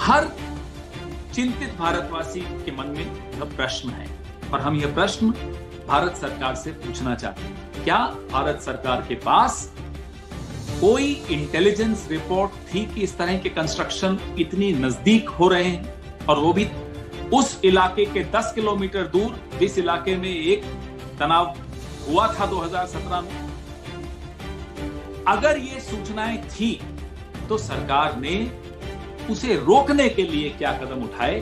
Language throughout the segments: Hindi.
हर चिंतित भारतवासी के मन में यह प्रश्न है और हम यह प्रश्न भारत सरकार से पूछना चाहते हैं। क्या भारत सरकार के पास कोई इंटेलिजेंस रिपोर्ट थी कि इस तरह के कंस्ट्रक्शन इतनी नजदीक हो रहे हैं, और वो भी उस इलाके के 10 किलोमीटर दूर जिस इलाके में एक तनाव हुआ था 2017 में? अगर ये सूचनाएं थी तो सरकार ने उसे रोकने के लिए क्या कदम उठाए,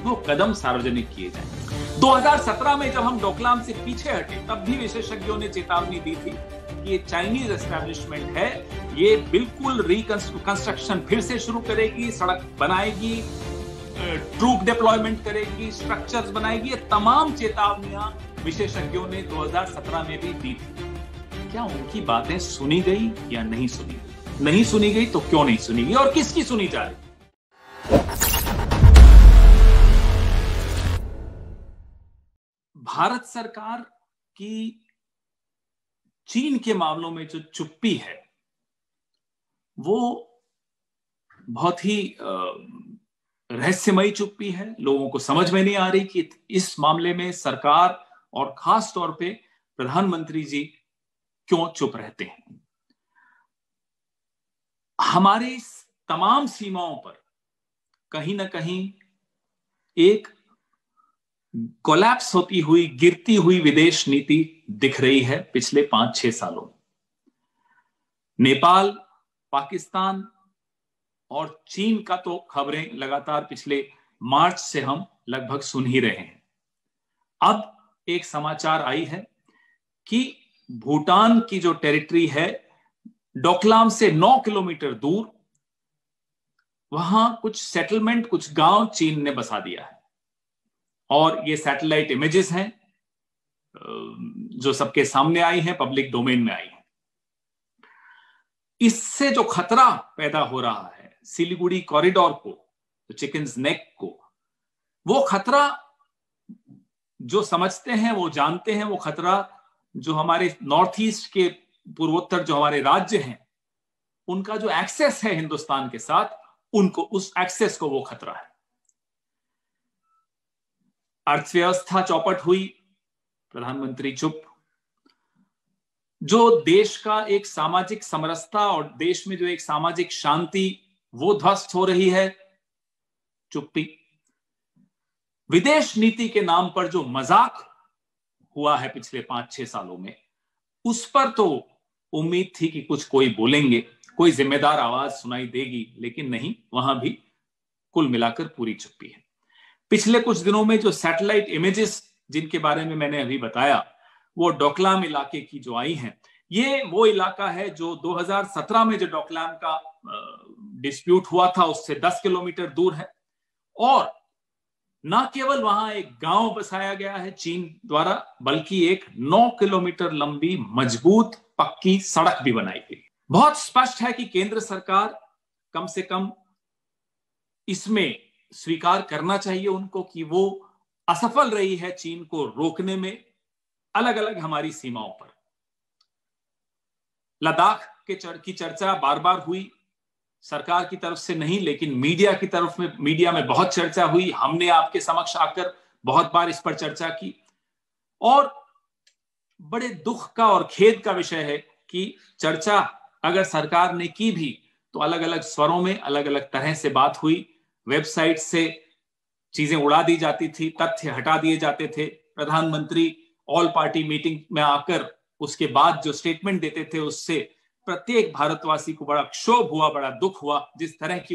वो कदम सार्वजनिक किए जाए। 2017 में जब हम डोकलाम से पीछे हटे तब भी विशेषज्ञों ने चेतावनी दी थी कि ये चाइनीज एस्टैब्लिशमेंट है, ये बिल्कुल रिकंस्ट्रक्शन फिर से शुरू करेगी, सड़क बनाएगी, ट्रूप डिप्लॉयमेंट करेगी, स्ट्रक्चर्स बनाएगी। ये तमाम चेतावनियां विशेषज्ञों ने 2017 में भी दी थी। क्या उनकी बातें सुनी गई या नहीं सुनी गई? नहीं सुनी गई तो क्यों नहीं सुनी गई और किसकी सुनी जा रही? भारत सरकार की चीन के मामलों में जो चुप्पी है वो बहुत ही रहस्यमयी चुप्पी है। लोगों को समझ में नहीं आ रही कि इस मामले में सरकार और खास तौर पे प्रधानमंत्री जी क्यों चुप रहते हैं। हमारे तमाम सीमाओं पर कहीं ना कहीं एक कोलैप्स होती हुई, गिरती हुई विदेश नीति दिख रही है पिछले 5-6 सालों में। नेपाल, पाकिस्तान और चीन का तो खबरें लगातार पिछले मार्च से हम लगभग सुन ही रहे हैं। अब एक समाचार आई है कि भूटान की जो टेरिटरी है डोकलाम से 9 किलोमीटर दूर, वहां कुछ सेटलमेंट, कुछ गांव चीन ने बसा दिया है। और ये सैटेलाइट इमेजेस हैं जो सबके सामने आई हैं, पब्लिक डोमेन में आई हैं। इससे जो खतरा पैदा हो रहा है सिलीगुड़ी कॉरिडोर को, तो चिकन्स नेक को, वो खतरा जो समझते हैं, वो जानते हैं, वो खतरा जो हमारे नॉर्थ ईस्ट के पूर्वोत्तर जो हमारे राज्य हैं उनका जो एक्सेस है हिंदुस्तान के साथ, उनको, उस एक्सेस को वो खतरा है। अर्थव्यवस्था चौपट हुई, प्रधानमंत्री चुप। जो देश का एक सामाजिक समरसता और देश में जो एक सामाजिक शांति वो ध्वस्त हो रही है, चुप्पी। विदेश नीति के नाम पर जो मजाक हुआ है पिछले 5-6 सालों में, उस पर तो उम्मीद थी कि कुछ कोई बोलेंगे, कोई जिम्मेदार आवाज सुनाई देगी, लेकिन नहीं, वहां भी कुल मिलाकर पूरी चुप्पी है। पिछले कुछ दिनों में जो सैटेलाइट इमेजेस जिनके बारे में मैंने अभी बताया, वो डोकलाम इलाके की जो आई हैं, ये वो इलाका है जो 2017 में जो डोकलाम का डिस्प्यूट हुआ था उससे 10 किलोमीटर दूर है। और ना केवल वहां एक गांव बसाया गया है चीन द्वारा, बल्कि एक 9 किलोमीटर लंबी मजबूत पक्की सड़क भी बनाई गई। बहुत स्पष्ट है कि केंद्र सरकार कम से कम इसमें स्वीकार करना चाहिए उनको कि वो असफल रही है चीन को रोकने में अलग अलग हमारी सीमाओं पर। लद्दाख की चर्चा बार बार हुई, सरकार की तरफ से नहीं लेकिन मीडिया में बहुत चर्चा हुई। हमने आपके समक्ष आकर बहुत बार इस पर चर्चा की और बड़े दुख का और खेद का विषय है कि चर्चा अगर सरकार ने की भी तो अलग अलग स्वरों में अलग अलग तरह से बात हुई। वेबसाइट से चीजें उड़ा दी जाती थी, तथ्य हटा दिए जाते थे। प्रधानमंत्री ऑल पार्टी मीटिंग में आकर उसके बाद जो स्टेटमेंट देते थे उससे प्रत्येक भारतवासी को बड़ा क्षोभ हुआ, बड़ा दुख हुआ। जिस तरह की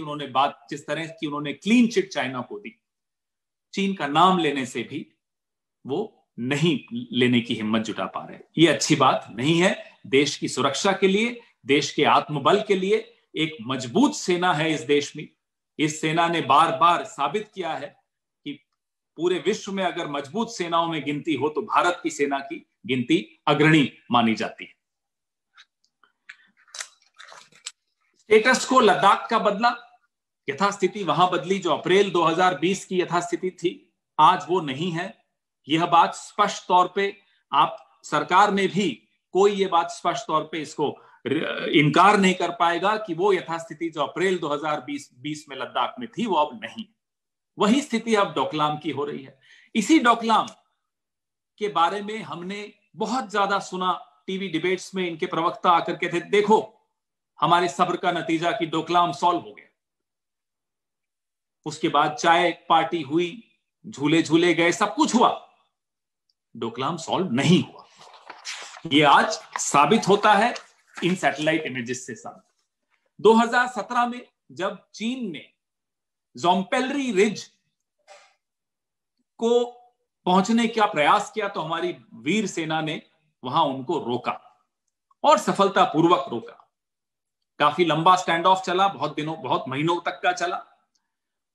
उन्होंने क्लीन चिट चाइना को दी, चीन का नाम लेने से भी वो नहीं लेने की हिम्मत जुटा पा रहे। ये अच्छी बात नहीं है। देश की सुरक्षा के लिए, देश के आत्मबल के लिए एक मजबूत सेना है इस देश में। इस सेना ने बार बार साबित किया है कि पूरे विश्व में अगर मजबूत सेनाओं में गिनती हो तो भारत की सेना की गिनती अग्रणी मानी जाती है। स्टेटस को लद्दाख का बदला, यथास्थिति वहां बदली जो अप्रैल 2020 की यथास्थिति थी, आज वो नहीं है। यह बात स्पष्ट तौर पे, आप सरकार में भी कोई ये बात स्पष्ट तौर पे इसको इनकार नहीं कर पाएगा कि वो यथास्थिति जो अप्रैल 2020 में लद्दाख में थी वो अब नहीं। वही स्थिति अब डोकलाम की हो रही है। इसी डोकलाम के बारे में हमने बहुत ज्यादा सुना टीवी डिबेट्स में। इनके प्रवक्ता आकर के थे, देखो हमारे सब्र का नतीजा कि डोकलाम सॉल्व हो गया। उसके बाद चाय पार्टी हुई, झूले झूले गए, सब कुछ हुआ, डोकलाम सॉल्व नहीं हुआ। ये आज साबित होता है इन सैटेलाइट इमेजेस से साबित। 2017 में जब चीन ने जोम्पेलरी रिज को पहुंचने का प्रयास किया तो हमारी वीर सेना ने वहां उनको रोका और सफलतापूर्वक रोका। काफी लंबा स्टैंड ऑफ चला, बहुत दिनों, बहुत महीनों तक का चला।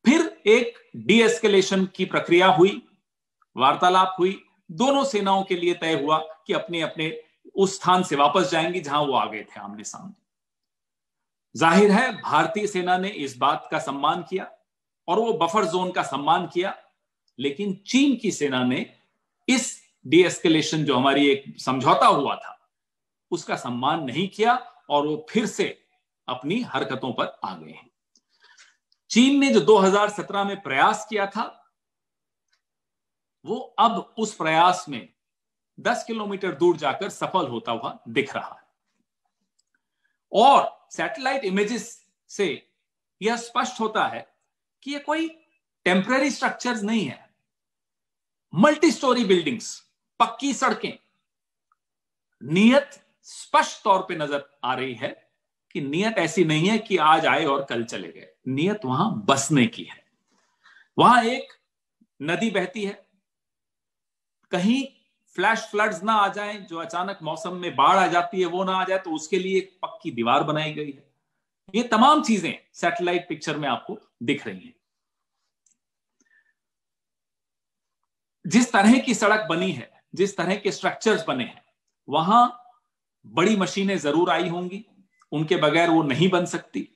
फिर एक डी एस्केलेशन की प्रक्रिया हुई, वार्तालाप हुई, दोनों सेनाओं के लिए तय हुआ कि अपने अपने उस स्थान से वापस जाएंगे जहां वो आ गए थे आमने सामने। जाहिर है भारतीय सेना ने इस बात का सम्मान किया और वो बफर जोन का सम्मान किया, लेकिन चीन की सेना ने इस डी एस्केलेशन जो हमारी एक समझौता हुआ था उसका सम्मान नहीं किया और वो फिर से अपनी हरकतों पर आ गए हैं। चीन ने जो 2017 में प्रयास किया था वो अब उस प्रयास में 10 किलोमीटर दूर जाकर सफल होता हुआ दिख रहा है। और सैटेलाइट इमेजेस से यह स्पष्ट होता है कि ये कोई टेम्पररी स्ट्रक्चर्स नहीं है। मल्टी स्टोरी बिल्डिंग्स, पक्की सड़कें, नियत स्पष्ट तौर पे नजर आ रही है कि नियत ऐसी नहीं है कि आज आए और कल चले गए। नियत वहां बसने की है। वहां एक नदी बहती है, कहीं फ्लैश फ्लड्स ना आ जाएं, जो अचानक मौसम में बाढ़ आ जाती है वो ना आ जाए, तो उसके लिए एक पक्की दीवार बनाई गई है। ये तमाम चीजें सैटेलाइट पिक्चर में आपको दिख रही हैं। जिस तरह की सड़क बनी है, जिस तरह के स्ट्रक्चर्स बने हैं, वहां बड़ी मशीनें जरूर आई होंगी, उनके बगैर वो नहीं बन सकती।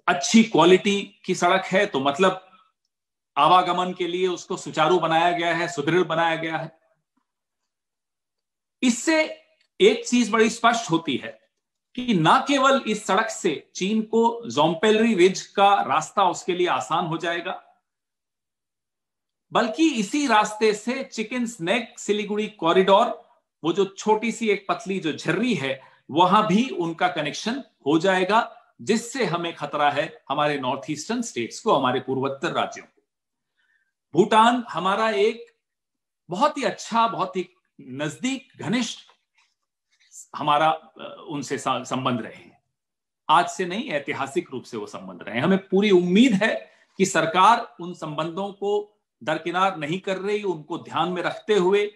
अच्छी क्वालिटी की सड़क है तो मतलब आवागमन के लिए उसको सुचारू बनाया गया है, सुदृढ़ बनाया गया है। इससे एक चीज बड़ी स्पष्ट होती है कि ना केवल इस सड़क से चीन को जोम्पेलरी रिज का रास्ता उसके लिए आसान हो जाएगा, बल्कि इसी रास्ते से चिकन्स नेक सिलीगुड़ी कॉरिडोर, वो जो छोटी सी एक पतली जो झर्री है, वहां भी उनका कनेक्शन हो जाएगा, जिससे हमें खतरा है हमारे नॉर्थ ईस्टर्न स्टेट्स को, हमारे पूर्वोत्तर राज्यों को। भूटान हमारा एक बहुत ही अच्छा, बहुत ही नजदीक, घनिष्ठ हमारा उनसे संबंध रहे हैं। आज से नहीं, ऐतिहासिक रूप से वो संबंध रहे हैं। हमें पूरी उम्मीद है कि सरकार उन संबंधों को दरकिनार नहीं कर रही, उनको ध्यान में रखते हुए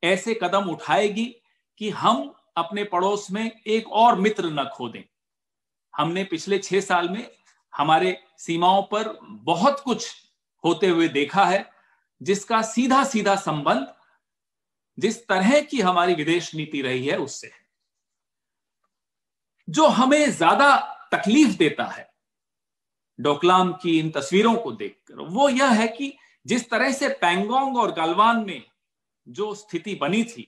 ऐसे कदम उठाएगी कि हम अपने पड़ोस में एक और मित्र न खो दें। हमने पिछले 6 साल में हमारे सीमाओं पर बहुत कुछ होते हुए देखा है, जिसका सीधा सीधा संबंध जिस तरह की हमारी विदेश नीति रही है उससे है। जो हमें ज्यादा तकलीफ देता है डोकलाम की इन तस्वीरों को देखकर, वो यह है कि जिस तरह से पैंगोंग और गलवान में जो स्थिति बनी थी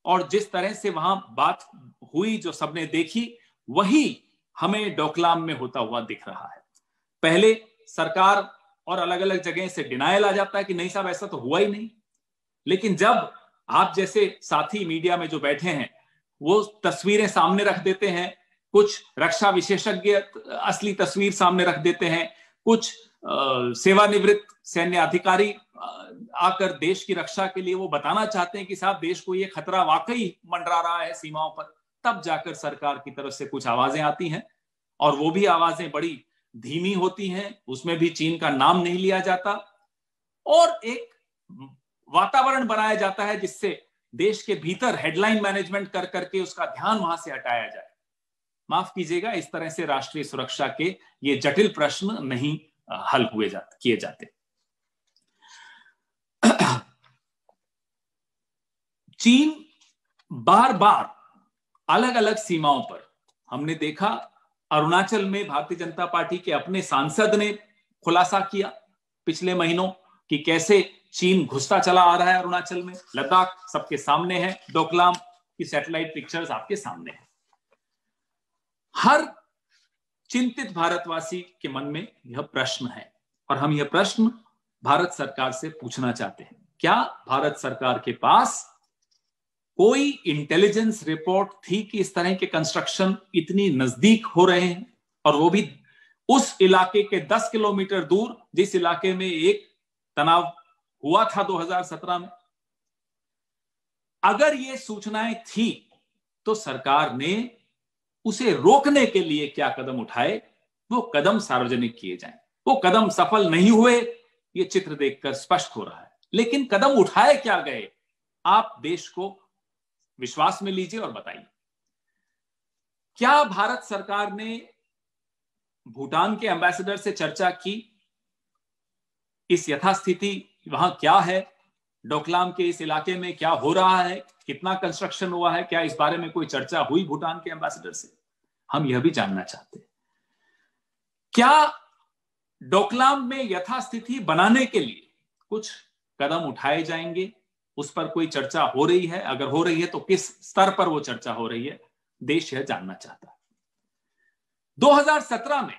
और जिस तरह से वहां बात हुई, जो सबने देखी, वही हमें डोकलाम में होता हुआ दिख रहा है। पहले सरकार और अलग अलग जगह से डिनायल आ जाता है कि नहीं साहब ऐसा तो हुआ ही नहीं, लेकिन जब आप जैसे साथी मीडिया में जो बैठे हैं वो तस्वीरें सामने रख देते हैं, कुछ रक्षा विशेषज्ञ असली तस्वीर सामने रख देते हैं, कुछ सेवानिवृत्त सैन्य अधिकारी आकर देश की रक्षा के लिए वो बताना चाहते हैं कि साहब देश को ये खतरा वाकई मंडरा रहा है सीमाओं पर, तब जाकर सरकार की तरफ से कुछ आवाजें आती हैं और वो भी आवाजें बड़ी धीमी होती हैं, उसमें भी चीन का नाम नहीं लिया जाता और एक वातावरण बनाया जाता है जिससे देश के भीतर हेडलाइन मैनेजमेंट कर करके उसका ध्यान वहां से हटाया जाए। माफ कीजिएगा, इस तरह से राष्ट्रीय सुरक्षा के ये जटिल प्रश्न नहीं हल किए जाते। चीन बार बार अलग अलग सीमाओं पर, हमने देखा अरुणाचल में भारतीय जनता पार्टी के अपने सांसद ने खुलासा किया पिछले महीनों कि कैसे चीन घुसता चला आ रहा है अरुणाचल में। लद्दाख सबके सामने है, डोकलाम की सैटेलाइट पिक्चर्स आपके सामने है। हर चिंतित भारतवासी के मन में यह प्रश्न है और हम यह प्रश्न भारत सरकार से पूछना चाहते हैं। क्या भारत सरकार के पास कोई इंटेलिजेंस रिपोर्ट थी कि इस तरह के कंस्ट्रक्शन इतनी नजदीक हो रहे हैं, और वो भी उस इलाके के 10 किलोमीटर दूर, जिस इलाके में एक तनाव हुआ था 2017 में? अगर ये सूचनाएं थी तो सरकार ने उसे रोकने के लिए क्या कदम उठाए, वो कदम सार्वजनिक किए जाएं। वो कदम सफल नहीं हुए, ये चित्र देखकर स्पष्ट हो रहा है, लेकिन कदम उठाए क्या गए, आप देश को विश्वास में लीजिए और बताइए। क्या भारत सरकार ने भूटान के एम्बेसडर से चर्चा की? इस यथास्थिति वहां क्या है, डोकलाम के इस इलाके में क्या हो रहा है, कितना कंस्ट्रक्शन हुआ है, क्या इस बारे में कोई चर्चा हुई भूटान के एम्बेसडर से? हम यह भी जानना चाहते हैं। क्या डोकलाम में यथास्थिति बनाने के लिए कुछ कदम उठाए जाएंगे? उस पर कोई चर्चा हो रही है? अगर हो रही है तो किस स्तर पर वो चर्चा हो रही है, देश यह जानना चाहता है। 2017 में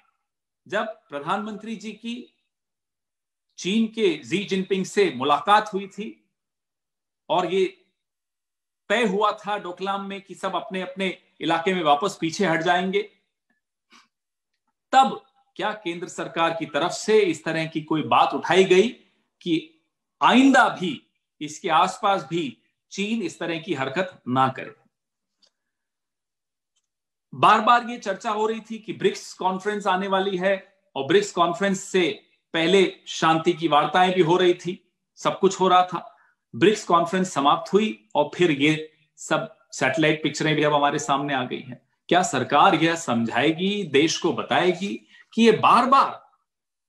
जब प्रधानमंत्री जी की चीन के जी जिनपिंग से मुलाकात हुई थी और ये तय हुआ था डोकलाम में कि सब अपने अपने इलाके में वापस पीछे हट जाएंगे, तब क्या केंद्र सरकार की तरफ से इस तरह की कोई बात उठाई गई कि आइंदा भी इसके आसपास भी चीन इस तरह की हरकत ना करे? बार बार ये चर्चा हो रही थी कि ब्रिक्स कॉन्फ्रेंस आने वाली है, और ब्रिक्स कॉन्फ्रेंस से पहले शांति की वार्ताएं भी हो रही थी, सब कुछ हो रहा था। ब्रिक्स कॉन्फ्रेंस समाप्त हुई और फिर ये सब सैटेलाइट पिक्चरें भी अब हमारे सामने आ गई हैं। क्या सरकार यह समझाएगी, देश को बताएगी कि ये बार बार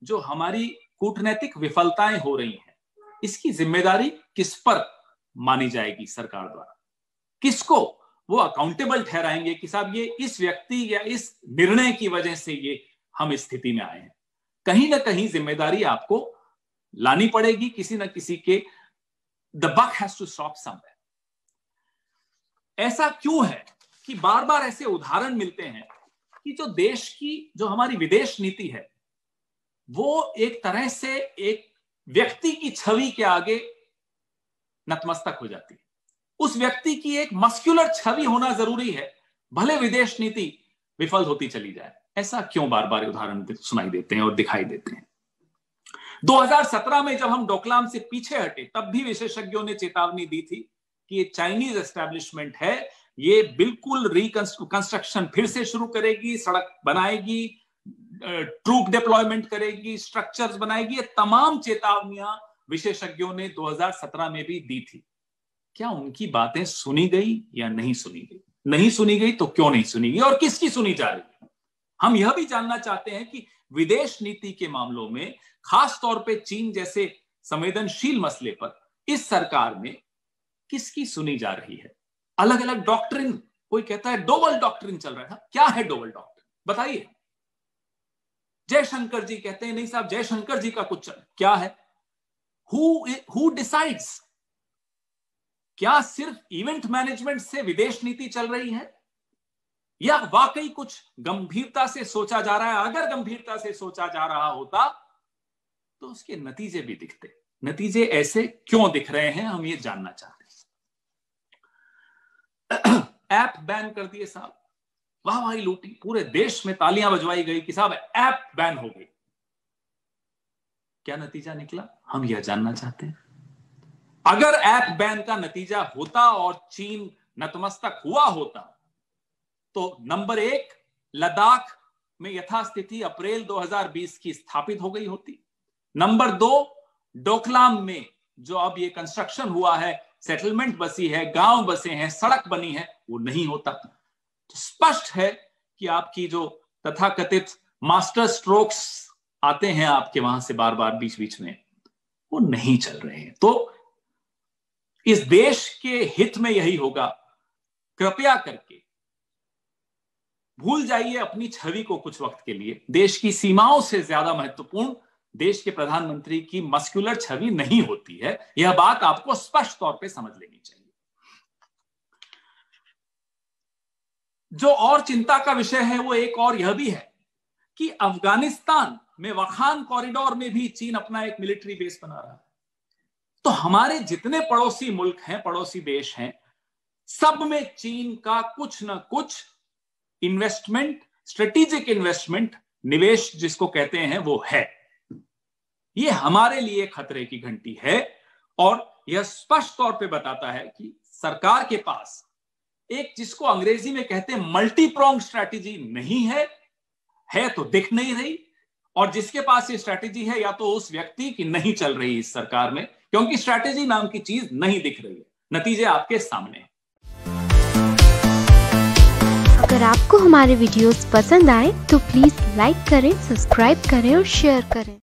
जो हमारी कूटनैतिक विफलताएं हो रही हैं, इसकी जिम्मेदारी किस पर मानी जाएगी सरकार द्वारा? किसको वो अकाउंटेबल ठहराएंगे कि साहब ये इस व्यक्ति या इस निर्णय की वजह से ये हम इस स्थिति में आए हैं? कहीं ना कहीं जिम्मेदारी आपको लानी पड़ेगी, किसी ना किसी के the buck has to stop somewhere. ऐसा क्यों है कि बार बार ऐसे उदाहरण मिलते हैं कि जो देश की, जो हमारी विदेश नीति है, वो एक तरह से एक व्यक्ति की छवि के आगे नतमस्तक हो जाती है। उस व्यक्ति की एक मस्कुलर छवि होना जरूरी है, भले विदेश नीति विफल होती चली जाए। ऐसा क्यों बार बार उदाहरण सुनाई देते हैं और दिखाई देते हैं? 2017 में जब हम डोकलाम से पीछे हटे, तब भी विशेषज्ञों ने चेतावनी दी थी कि ये चाइनीज एस्टैब्लिशमेंट है, ये बिल्कुल रिकंस्ट्रक्शन फिर से शुरू करेगी, सड़क बनाएगी, ट्रूप डिप्लॉयमेंट करेगी, स्ट्रक्चर्स बनाएगी। ये तमाम चेतावनियां विशेषज्ञों ने 2017 में भी दी थी। क्या उनकी बातें सुनी गई या नहीं सुनी गई? नहीं सुनी गई तो क्यों नहीं सुनी गई, और किसकी सुनी जा रही है? हम यह भी जानना चाहते हैं कि विदेश नीति के मामलों में, खास तौर पे चीन जैसे संवेदनशील मसले पर, इस सरकार में किसकी सुनी जा रही है? अलग अलग डॉक्ट्रिन, कोई कहता है डोवल डॉक्ट्रिन चल रहा था। क्या है डोवल डॉक्ट्रिन, बताइए। जयशंकर जी कहते हैं नहीं साहब, जयशंकर जी का कुछ क्या है? Who decides? क्या सिर्फ इवेंट मैनेजमेंट से विदेश नीति चल रही है, या वाकई कुछ गंभीरता से सोचा जा रहा है? अगर गंभीरता से सोचा जा रहा होता तो उसके नतीजे भी दिखते। नतीजे ऐसे क्यों दिख रहे हैं, हम ये जानना चाहते हैं। ऐप बैन कर दिए साहब, वाहवाही लूटी, पूरे देश में तालियां बजवाई गई कि साहब ऐप बैन हो गई। क्या नतीजा निकला, हम यह जानना चाहते हैं। अगर ऐप बैन का नतीजा होता और चीन नतमस्तक हुआ होता, तो नंबर 1, लद्दाख में यथास्थिति अप्रैल 2020 की स्थापित हो गई होती। नंबर 2, डोकलाम में जो अब ये कंस्ट्रक्शन हुआ है, सेटलमेंट बसी है, गांव बसे हैं, सड़क बनी है, वो नहीं होता। तो स्पष्ट है कि आपकी जो तथाकथित मास्टर स्ट्रोक्स आते हैं आपके वहां से बार बार बीच बीच में, वो नहीं चल रहे हैं। तो इस देश के हित में यही होगा, कृपया करके भूल जाइए अपनी छवि को कुछ वक्त के लिए। देश की सीमाओं से ज्यादा महत्वपूर्ण देश के प्रधानमंत्री की मस्कुलर छवि नहीं होती है। यह बात आपको स्पष्ट तौर पे समझ लेनी चाहिए। जो और चिंता का विषय है वो एक और यह भी है कि अफगानिस्तान में वखान कॉरिडोर में भी चीन अपना एक मिलिट्री बेस बना रहा है। तो हमारे जितने पड़ोसी मुल्क हैं, पड़ोसी देश हैं, सब में चीन का कुछ ना कुछ इन्वेस्टमेंट, स्ट्रेटेजिक इन्वेस्टमेंट, निवेश जिसको कहते हैं, वो है। ये हमारे लिए खतरे की घंटी है और यह स्पष्ट तौर पे बताता है कि सरकार के पास एक, जिसको अंग्रेजी में कहते हैं मल्टी प्रोंग स्ट्रैटेजी, नहीं है तो दिख नहीं रही, और जिसके पास ये स्ट्रैटेजी है या तो उस व्यक्ति की नहीं चल रही इस सरकार में, क्योंकि स्ट्रैटेजी नाम की चीज नहीं दिख रही है। नतीजे आपके सामने हैं। अगर आपको हमारे वीडियोस पसंद आए तो प्लीज लाइक करें, सब्सक्राइब करें और शेयर करें।